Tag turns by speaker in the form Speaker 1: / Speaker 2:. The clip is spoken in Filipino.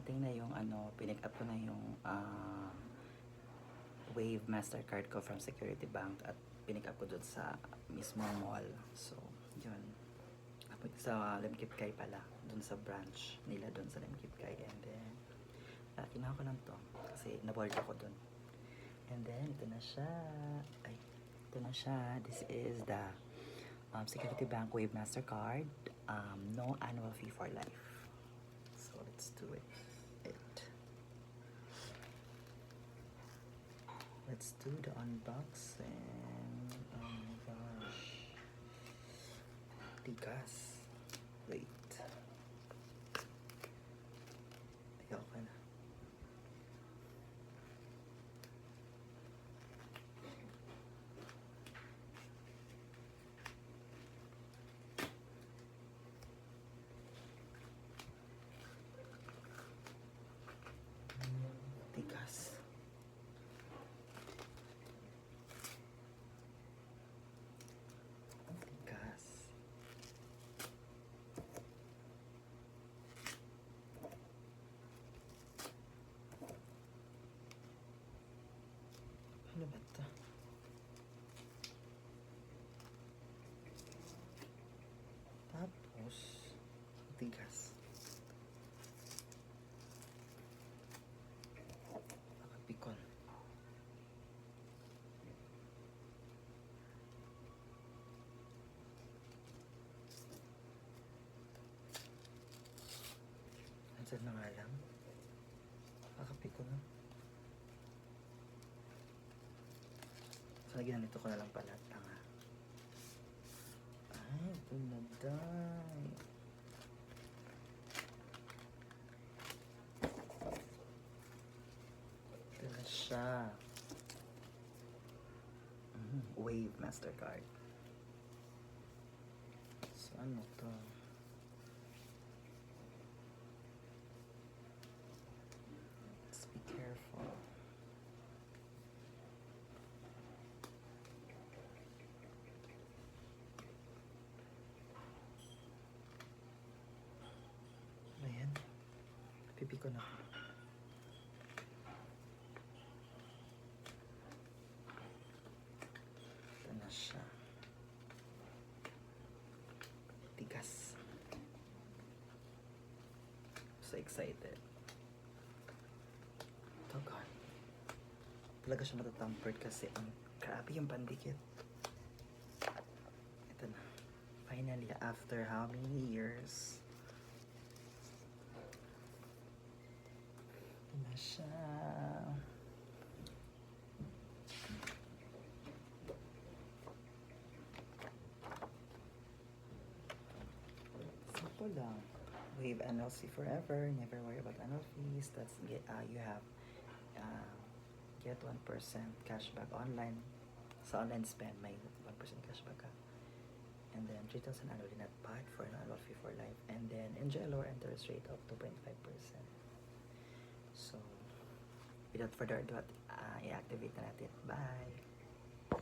Speaker 1: dumating na yung pinick up ko na yung Wave Mastercard ko from Security Bank at pinick up ko dun sa mismo mall. So, yun. Sa Lemkipkay pala, dun sa branch nila dun sa Lemkipkay. And then, kinuha ko lang to kasi naboard ako dun. And then, ito na siya. Ay, ito na siya. This is the Security Bank Wave Mastercard. No annual fee for life. So, let's do it. Let's do the unboxing. Oh my gosh. Tigas. Wait. Ayaw ka na. Tigas. Tigas. Ano ba ito? Tapos, tigas. Nakapikon. Ansan na nga lang? Nakapikon na. So, ginanito ko na lang pala. Tanga. Ay, buladay. Ito na siya. Wave Mastercard. So, ano to? Let's be careful. Ayan. Pipi ko na. Ito na siya. Tigas. So excited. Oh God. Talaga siya matatampered kasi ang grabe yung pandikit. Ito na. Finally, after how many years? Ito na siya. Simple lang. Wave NLC forever. Never worry about annual fees. That's you have get 1% cashback online. Sa online spend, may 1% cashback ka. And then 3,000 annually not paid for an annual fee for life. And then enjoy a lower interest rate of 2.5%. So, without further ado, i-activate na natin. Bye!